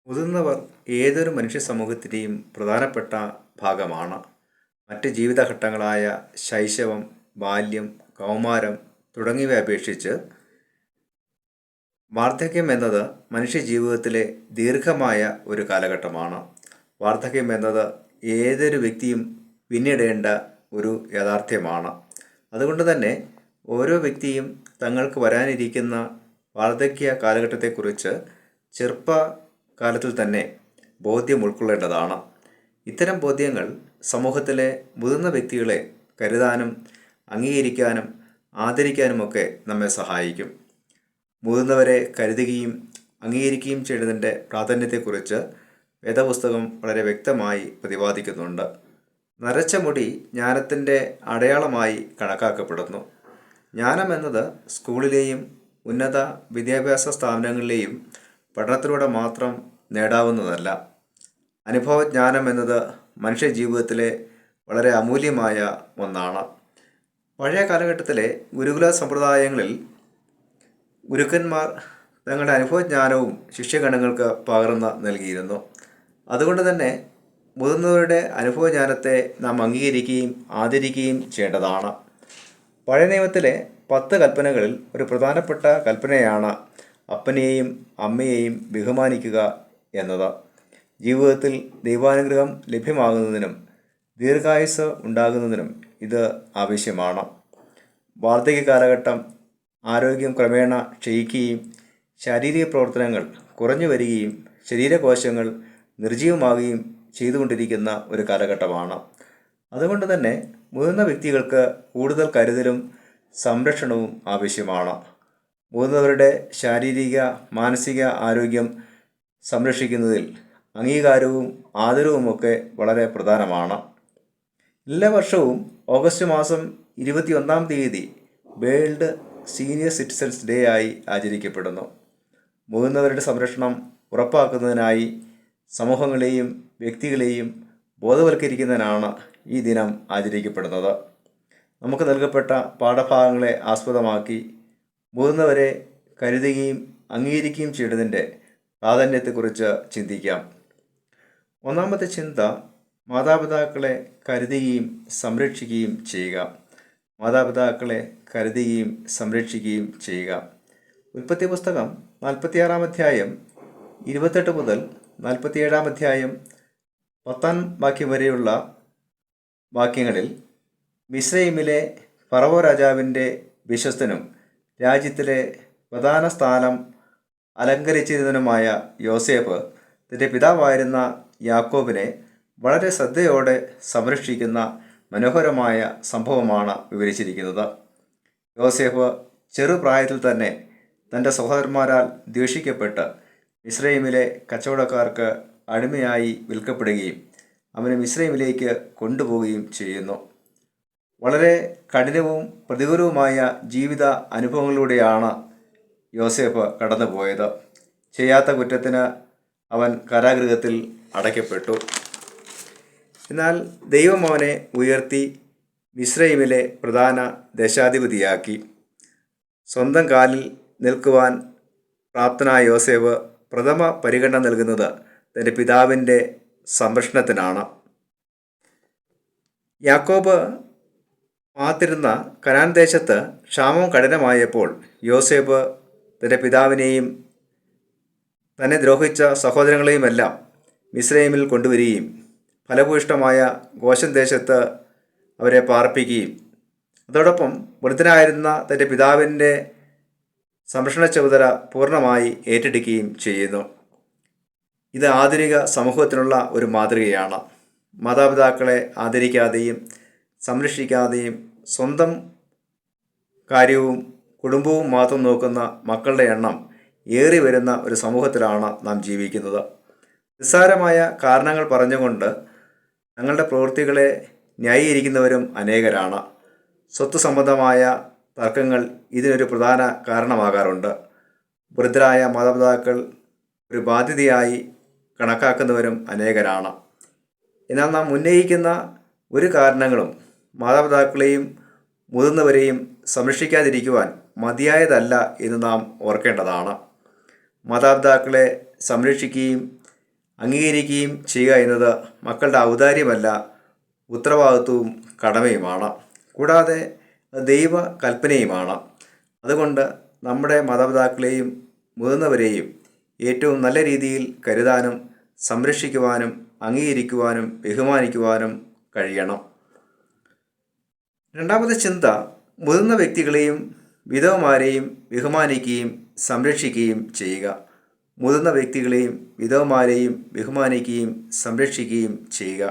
മുതിർന്നവർ ഏതൊരു മനുഷ്യ സമൂഹത്തിൻ്റെയും പ്രധാനപ്പെട്ട ഭാഗമാണ്. മറ്റ് ജീവിതഘട്ടങ്ങളായ ശൈശവം, ബാല്യം, കൗമാരം തുടങ്ങിയവയെ അപേക്ഷിച്ച് വാർദ്ധക്യം എന്നത് മനുഷ്യ ജീവിതത്തിലെ ദീർഘമായ ഒരു കാലഘട്ടമാണ്. വാർദ്ധക്യം എന്നത് ഏതൊരു വ്യക്തിയും പിന്നിടേണ്ട ഒരു യാഥാർത്ഥ്യമാണ്. അതുകൊണ്ട് തന്നെ ഓരോ വ്യക്തിയും തങ്ങൾക്ക് വരാനിരിക്കുന്ന വാർദ്ധക്യ കാലഘട്ടത്തെക്കുറിച്ച് ചെറുപ്പകാലത്തിൽ തന്നെ ബോധ്യം ഉൾക്കൊള്ളേണ്ടതാണ്. ഇത്തരം ബോധ്യങ്ങൾ സമൂഹത്തിലെ മുതിർന്ന വ്യക്തികളെ കരുതാനും അംഗീകരിക്കാനും ആദരിക്കാനുമൊക്കെ നമ്മെ സഹായിക്കും. മുതിർന്നവരെ കരുതുകയും അംഗീകരിക്കുകയും ചെയ്യുന്നതിൻ്റെ പ്രാധാന്യത്തെക്കുറിച്ച് വേദപുസ്തകം വളരെ വ്യക്തമായി പ്രതിപാദിക്കുന്നുണ്ട്. നരച്ച മുടി ജ്ഞാനത്തിൻ്റെ അടയാളമായി കണക്കാക്കപ്പെടുന്നു. ജ്ഞാനം എന്നത് സ്കൂളിലെയും ഉന്നത വിദ്യാഭ്യാസ സ്ഥാപനങ്ങളിലെയും പഠനത്തിലൂടെ മാത്രം നേടാവുന്നതല്ല. അനുഭവജ്ഞാനം എന്നത് മനുഷ്യ ജീവിതത്തിലെ വളരെ അമൂല്യമായ ഒന്നാണ്. പഴയ കാലഘട്ടത്തിലെ ഗുരുകുല സമ്പ്രദായങ്ങളിൽ ഗുരുക്കന്മാർ തങ്ങളുടെ അനുഭവജ്ഞാനവും ശിഷ്യഗണങ്ങൾക്ക് പകർന്ന് നൽകിയിരുന്നു. അതുകൊണ്ട് തന്നെ മുതിർന്നവരുടെ അനുഭവജ്ഞാനത്തെ നാം അംഗീകരിക്കുകയും ആദരിക്കുകയും ചെയ്യേണ്ടതാണ്. പഴയ നിയമത്തിലെ 10 കൽപ്പനകളിൽ ഒരു പ്രധാനപ്പെട്ട കൽപ്പനയാണ് അപ്പനെയും അമ്മയെയും ബഹുമാനിക്കുക എന്നത്. ജീവിതത്തിൽ ദൈവാനുഗ്രഹം ലഭ്യമാകുന്നതിനും ദീർഘായുസ്സ് ഉണ്ടാകുന്നതിനും ഇത് ആവശ്യമാണ്. വാർദ്ധക്യ കാലഘട്ടം ആരോഗ്യം ക്രമേണ ക്ഷയിക്കുകയും ശാരീരിക പ്രവർത്തനങ്ങൾ കുറഞ്ഞു വരികയും ശരീരകോശങ്ങൾ നിർജ്ജീവമാകുകയും ചെയ്തുകൊണ്ടിരിക്കുന്ന ഒരു കാലഘട്ടമാണ്. അതുകൊണ്ട് തന്നെ മുതിർന്ന വ്യക്തികൾക്ക് കൂടുതൽ കരുതലും സംരക്ഷണവും ആവശ്യമാണ്. മുതിർന്നവരുടെ ശാരീരിക മാനസിക ആരോഗ്യം സംരക്ഷിക്കുന്നതിൽ അംഗീകാരവും ആദരവുമൊക്കെ വളരെ പ്രധാനമാണ്. എല്ലാ വർഷവും ഓഗസ്റ്റ് മാസം 21-ാം തീയതി വേൾഡ് സീനിയർ സിറ്റിസൺസ് ഡേ ആയി ആചരിക്കപ്പെടുന്നു. മുതിർന്നവരുടെ സംരക്ഷണം ഉറപ്പാക്കുന്നതിനായി സമൂഹങ്ങളെയും വ്യക്തികളെയും ബോധവൽക്കരിക്കുന്നതിനാണ് ഈ ദിനം ആചരിക്കപ്പെടുന്നത്. നമുക്ക് നൽകപ്പെട്ട പാഠഭാഗങ്ങളെ ആസ്പദമാക്കി മുതിർന്നവരെ കരുതുകയും അംഗീകരിക്കുകയും ചെയ്യുന്നതിൻ്റെ പ്രാധാന്യത്തെക്കുറിച്ച് ചിന്തിക്കാം. ഒന്നാമത്തെ ചിന്ത, മാതാപിതാക്കളെ കരുതുകയും സംരക്ഷിക്കുകയും ചെയ്യുക. മാതാപിതാക്കളെ കരുതുകയും സംരക്ഷിക്കുകയും ചെയ്യുക. ഉൽപ്പത്തി പുസ്തകം 46-ാം അധ്യായം 28 മുതൽ 47-ാം അധ്യായം 10-ാം വാക്യം വരെയുള്ള വാക്യങ്ങളിൽ മിസ്രൈമിലെ ഫറവോ രാജാവിൻ്റെ വിശ്വസ്തനും രാജ്യത്തിലെ പ്രധാന സ്ഥാനം അലങ്കരിച്ചിരുന്നതിനുമായ യോസേഫ് തൻ്റെ പിതാവായിരുന്ന യാക്കോബിനെ വളരെ ശ്രദ്ധയോടെ സംരക്ഷിക്കുന്ന മനോഹരമായ സംഭവമാണ് വിവരിച്ചിരിക്കുന്നത്. യോസേഫ് ചെറുപ്രായത്തിൽ തന്നെ തൻ്റെ സഹോദരന്മാരാൽ ദ്വേഷിക്കപ്പെട്ട് മിസ്രൈമിലെ കച്ചവടക്കാർക്ക് അടിമയായി വിൽക്കപ്പെടുകയും അവനെ മിസ്രൈമിലേക്ക് കൊണ്ടുപോവുകയും ചെയ്യുന്നു. വളരെ കഠിനവും പ്രതികൂലവുമായ ജീവിത അനുഭവങ്ങളിലൂടെയാണ് യോസേഫ് കടന്നുപോയത്. ചെയ്യാത്ത കുറ്റത്തിന് അവൻ കാരാഗൃഹത്തിൽ അടയ്ക്കപ്പെട്ടു. എന്നാൽ ദൈവം അവനെ ഉയർത്തി മിസ്രൈമിലെ പ്രധാന ദേശാധിപതിയാക്കി. സ്വന്തം കാലിൽ നിൽക്കുവാൻ പ്രാപ്തനായ യോസേഫ് പ്രഥമ പരിഗണന നൽകുന്നത് തൻ്റെ പിതാവിൻ്റെ സംരക്ഷണത്തിനാണ്. യാക്കോബ് പാർത്തിരുന്ന കനാൻ ദേശത്ത് ക്ഷാമം കഠിനമായപ്പോൾ യോസേഫ് തൻ്റെ പിതാവിനെയും തന്നെ ദ്രോഹിച്ച സഹോദരങ്ങളെയുമെല്ലാം മിസ്രൈമിൽ കൊണ്ടുവരികയും ഫലഭൂയിഷ്ടമായ ഗോശൻ ദേശത്ത് അവരെ പാർപ്പിക്കുകയും അതോടൊപ്പം വൃദ്ധനായിരുന്ന തൻ്റെ പിതാവിൻ്റെ സംരക്ഷണ ചുമതല പൂർണ്ണമായി ഏറ്റെടുക്കുകയും ചെയ്യുന്നു. ഇത് ആധുനിക സമൂഹത്തിനുള്ള ഒരു മാതൃകയാണ്. മാതാപിതാക്കളെ ആദരിക്കാതെയും സംരക്ഷിക്കാതെയും സ്വന്തം കാര്യവും കുടുംബവും മാത്രം നോക്കുന്ന മക്കളുടെ എണ്ണം ഏറി വരുന്ന ഒരു സമൂഹത്തിലാണ് നാം ജീവിക്കുന്നത്. നിസ്സാരമായ കാരണങ്ങൾ പറഞ്ഞുകൊണ്ട് തങ്ങളുടെ പ്രവൃത്തികളെ ന്യായീകരിക്കുന്നവരും അനേകരാണ്. സ്വത്ത് സംബന്ധമായ തർക്കങ്ങൾ ഇതിനൊരു പ്രധാന കാരണമാകാറുണ്ട്. വൃദ്ധരായ മാതാപിതാക്കൾ ഒരു ബാധ്യതയായി കണക്കാക്കുന്നവരും അനേകരാണ്. എന്നാൽ നാം ഉന്നയിക്കുന്ന ഒരു കാരണങ്ങളും മാതാപിതാക്കളെയും മുതിർന്നവരെയും സംരക്ഷിക്കാതിരിക്കുവാൻ മതിയായതല്ല എന്ന് നാം ഓർക്കേണ്ടതാണ്. മാതാപിതാക്കളെ സംരക്ഷിക്കുകയും അംഗീകരിക്കുകയും ചെയ്യുക എന്നത് മക്കളുടെ ഔദാര്യമല്ല, ഉത്തരവാദിത്വവും കടമയുമാണ്. കൂടാതെ ദൈവ കൽപ്പനയുമാണ്. അതുകൊണ്ട് നമ്മുടെ മാതാപിതാക്കളെയും മുതിർന്നവരെയും ഏറ്റവും നല്ല രീതിയിൽ കരുതാനും സംരക്ഷിക്കുവാനും അംഗീകരിക്കുവാനും ബഹുമാനിക്കുവാനും കഴിയണം. രണ്ടാമത്തെ ചിന്ത, മുതിർന്ന വ്യക്തികളെയും വിധവമാരെയും ബഹുമാനിക്കുകയും സംരക്ഷിക്കുകയും ചെയ്യുക. മുതിർന്ന വ്യക്തികളെയും വിധവമാരെയും ബഹുമാനിക്കുകയും സംരക്ഷിക്കുകയും ചെയ്യുക.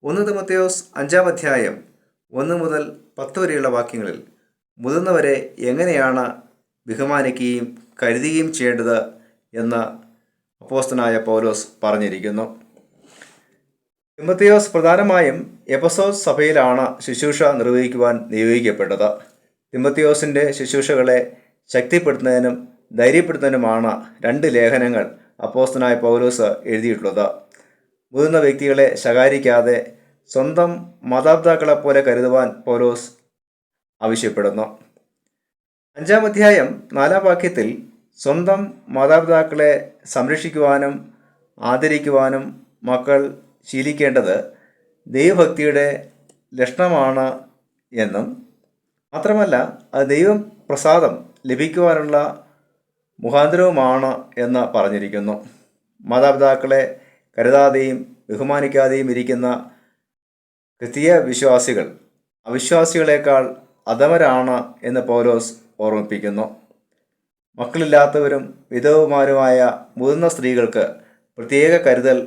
1 തിമോഥെയോസ് 5-ാം അധ്യായം 1 മുതൽ 10 വരെയുള്ള വാക്യങ്ങളിൽ മുതിർന്നവരെ എങ്ങനെയാണ് ബഹുമാനിക്കുകയും കരുതുകയും ചെയ്യേണ്ടത് എന്ന് അപ്പോസ്തലനായ പൗലോസ് പറഞ്ഞിരിക്കുന്നു. തിമോഥെയോസ് പ്രധാനമായും എഫെസോസ് സഭയിലാണ് ശുശ്രൂഷ നിർവഹിക്കുവാൻ നിയോഗിക്കപ്പെട്ടത്. തിമോഥെയോസിൻ്റെ ശുശ്രൂഷകളെ ശക്തിപ്പെടുത്തുന്നതിനും ധൈര്യപ്പെടുത്തുന്നതിനുമാണ് 2 ലേഖനങ്ങൾ അപ്പോസ്തലനായ പൗലോസ് എഴുതിയിട്ടുള്ളത്. മുതിർന്ന വ്യക്തികളെ ശകാരിക്കാതെ സ്വന്തം മാതാപിതാക്കളെപ്പോലെ കരുതുവാൻ പൗലോസ് ആവശ്യപ്പെടുന്നു. 5-ാം അധ്യായം 4-ാം വാക്യത്തിൽ സ്വന്തം മാതാപിതാക്കളെ സംരക്ഷിക്കുവാനും ആദരിക്കുവാനും മക്കൾ ശീലിക്കേണ്ടത് ദൈവഭക്തിയുടെ ലക്ഷണമാണ് എന്നും മാത്രമല്ല അത് ദൈവപ്രസാദം ലഭിക്കുവാനുള്ള മുഖാന്തരവുമാണ് എന്ന് പറഞ്ഞിരിക്കുന്നു. മാതാപിതാക്കളെ കരുതാതെയും ബഹുമാനിക്കാതെയും ഇരിക്കുന്ന ക്രിസ്തീയ വിശ്വാസികൾ അവിശ്വാസികളെക്കാൾ അധമരാണ് എന്ന് പൗലോസ് ഓർമ്മിപ്പിക്കുന്നു. മക്കളില്ലാത്തവരും വിധവമാരുമായ മുതിർന്ന സ്ത്രീകൾക്ക് പ്രത്യേക കരുതൽ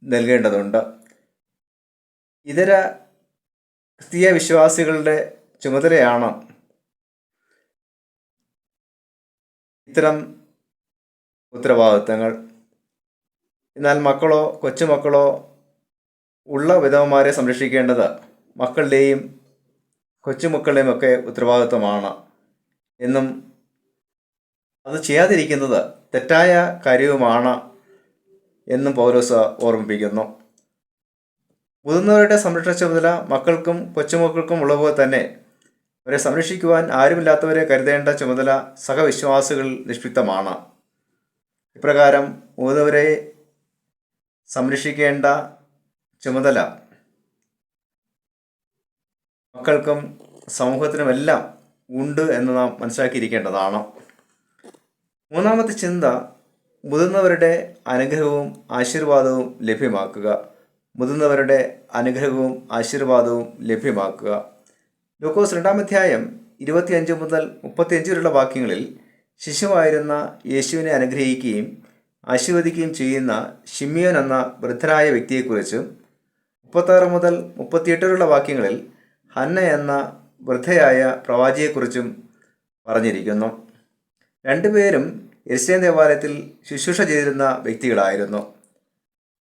നൽകേണ്ടതുണ്ട്. ഇതര ക്രിസ്തീയ വിശ്വാസികളുടെ ചുമതലയാണ് ഇത്തരം ഉത്തരവാദിത്തങ്ങൾ. എന്നാൽ മക്കളോ കൊച്ചുമക്കളോ ഉള്ള വിധവമാരെ സംരക്ഷിക്കേണ്ടത് മക്കളുടെയും കൊച്ചുമക്കളുടെയും ഒക്കെ ഉത്തരവാദിത്വമാണ് എന്നും അത് ചെയ്യാതിരിക്കുന്നത് തെറ്റായ കാര്യവുമാണ് എന്നും പൗലോസ് ഓർമ്മിപ്പിക്കുന്നു. മുതിർന്നവരുടെ സംരക്ഷണ ചുമതല മക്കൾക്കും കൊച്ചുമക്കൾക്കും ഉള്ളപോലെ തന്നെ അവരെ സംരക്ഷിക്കുവാൻ ആരുമില്ലാത്തവരെ കരുതേണ്ട ചുമതല സഹവിശ്വാസികളിൽ നിക്ഷിപ്തമാണ്. ഇപ്രകാരം മുതിർന്നവരെ സംരക്ഷിക്കേണ്ട ചുമതല മക്കൾക്കും സമൂഹത്തിനുമെല്ലാം ഉണ്ട് എന്ന് നാം മനസ്സിലാക്കിയിരിക്കേണ്ടതാണ്. മൂന്നാമത്തെ ചിന്ത, മുതിർന്നവരുടെ അനുഗ്രഹവും ആശീർവാദവും ലഭ്യമാക്കുക. മുതിർന്നവരുടെ അനുഗ്രഹവും ആശീർവാദവും ലഭ്യമാക്കുക. ലൂക്കോസ് 2-ാം അധ്യായം 25 മുതൽ 35 വരെയുള്ള വാക്യങ്ങളിൽ ശിശുവായിരുന്ന യേശുവിനെ അനുഗ്രഹിക്കുകയും ആശീർവദിക്കുകയും ചെയ്യുന്ന ശിമിയോൻ എന്ന വൃദ്ധനായ വ്യക്തിയെക്കുറിച്ചും 36 മുതൽ 38 വരെയുള്ള വാക്യങ്ങളിൽ ഹന്ന എന്ന വൃദ്ധയായ പ്രവാചിയെക്കുറിച്ചും പറഞ്ഞിരിക്കുന്നു. രണ്ടുപേരും യെരുശലേം ദേവാലയത്തിൽ ശുശ്രൂഷ ചെയ്തിരുന്ന വ്യക്തികളായിരുന്നു.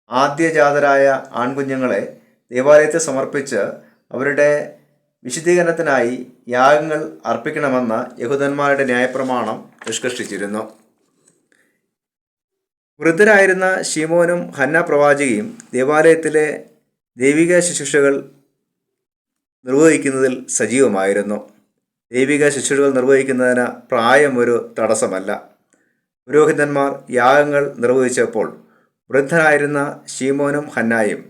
ആദ്യജാതരായ ആൺകുഞ്ഞുങ്ങളെ ദേവാലയത്തിൽ സമർപ്പിച്ച് അവരുടെ വിശുദ്ധീകരണത്തിനായി യാഗങ്ങൾ അർപ്പിക്കണമെന്ന് യഹൂദന്മാരുടെ ന്യായപ്രമാണം നിഷ്കർഷിച്ചിരുന്നു. വൃദ്ധരായിരുന്ന ശിമോനും ഹന്ന പ്രവാചികയും ദേവാലയത്തിലെ ദൈവിക ശുശ്രൂഷകൾ നിർവഹിക്കുന്നതിൽ സജീവമായിരുന്നു. ദൈവിക ശുശ്രൂഷകൾ നിർവഹിക്കുന്നതിന് പ്രായം ഒരു തടസ്സമല്ല. പുരോഹിതന്മാർ യാഗങ്ങൾ നിർവഹിച്ചപ്പോൾ വൃദ്ധനായിരുന്ന ശീമോനും ഹന്നായും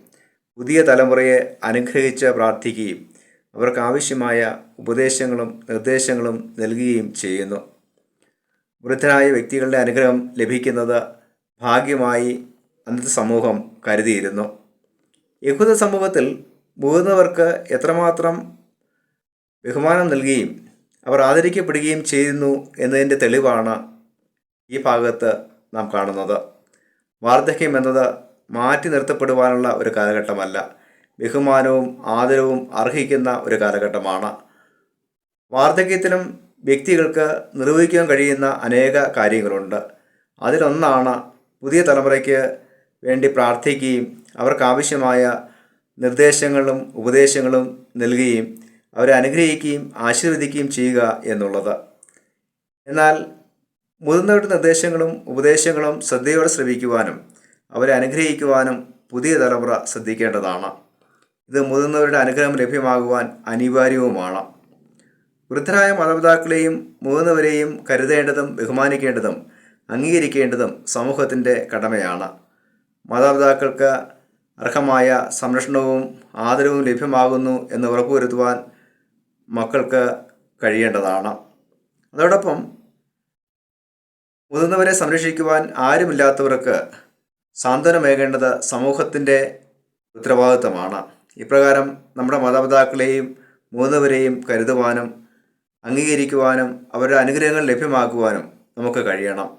പുതിയ തലമുറയെ അനുഗ്രഹിച്ച് പ്രാർത്ഥിക്കുകയും അവർക്ക് ആവശ്യമായ ഉപദേശങ്ങളും നിർദ്ദേശങ്ങളും നൽകുകയും ചെയ്യുന്നു. വൃദ്ധനായ വ്യക്തികളുടെ അനുഗ്രഹം ലഭിക്കുന്നത് ഭാഗ്യമായി അന്നത്തെ സമൂഹം കരുതിയിരുന്നു. യഹൂദ സമൂഹത്തിൽ മുതിർന്നവർക്ക് എത്രമാത്രം ബഹുമാനം നൽകുകയും അവർ ആദരിക്കപ്പെടുകയും ചെയ്യുന്നു എന്നതിൻ്റെ തെളിവാണ് ഈ ഭാഗത്ത് നാം കാണുന്നത്. വാർദ്ധക്യം എന്നത് മാറ്റി നിർത്തപ്പെടുവാനുള്ള ഒരു കാലഘട്ടമല്ല, ബഹുമാനവും ആദരവും അർഹിക്കുന്ന ഒരു കാലഘട്ടമാണ്. വാർദ്ധക്യത്തിലും വ്യക്തികൾക്ക് നിർവഹിക്കാൻ കഴിയുന്ന അനേക കാര്യങ്ങളുണ്ട്. അതിലൊന്നാണ് പുതിയ തലമുറയ്ക്ക് വേണ്ടി പ്രാർത്ഥിക്കുകയും അവർക്കാവശ്യമായ നിർദ്ദേശങ്ങളും ഉപദേശങ്ങളും നൽകുകയും അവരെ അനുഗ്രഹിക്കുകയും ആശീർവദിക്കുകയും ചെയ്യുക എന്നുള്ളത്. എന്നാൽ മുതിർന്നവരുടെ നിർദ്ദേശങ്ങളും ഉപദേശങ്ങളും ശ്രദ്ധയോടെ ശ്രവിക്കുവാനും അവരെ അനുഗ്രഹിക്കുവാനും പുതിയ തലമുറ ശ്രദ്ധിക്കേണ്ടതാണ്. ഇത് മുതിർന്നവരുടെ അനുഗ്രഹം ലഭ്യമാകുവാൻ അനിവാര്യവുമാണ്. വൃദ്ധരായ മാതാപിതാക്കളെയും മുതിർന്നവരെയും കരുതേണ്ടതും ബഹുമാനിക്കേണ്ടതും അംഗീകരിക്കേണ്ടതും സമൂഹത്തിൻ്റെ കടമയാണ്. മാതാപിതാക്കൾക്ക് അർഹമായ സംരക്ഷണവും ആദരവും ലഭ്യമാകുന്നു എന്ന് ഉറപ്പുവരുത്തുവാൻ മക്കൾക്ക് കഴിയേണ്ടതാണ്. അതോടൊപ്പം മുതിർന്നവരെ സംരക്ഷിക്കുവാൻ ആരുമില്ലാത്തവർക്ക് സാന്ത്വനമേകേണ്ടത് സമൂഹത്തിൻ്റെ ഉത്തരവാദിത്തമാണ്. ഇപ്രകാരം നമ്മുടെ മാതാപിതാക്കളെയും മുതിർന്നവരെയും കരുതുവാനും അംഗീകരിക്കുവാനും അവരുടെ അനുഗ്രഹങ്ങൾ ലഭ്യമാക്കുവാനും നമുക്ക് കഴിയണം.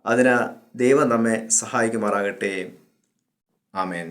അതിന് ദൈവം നമ്മെ സഹായിക്കുമാറാകട്ടെ. ആമേൻ.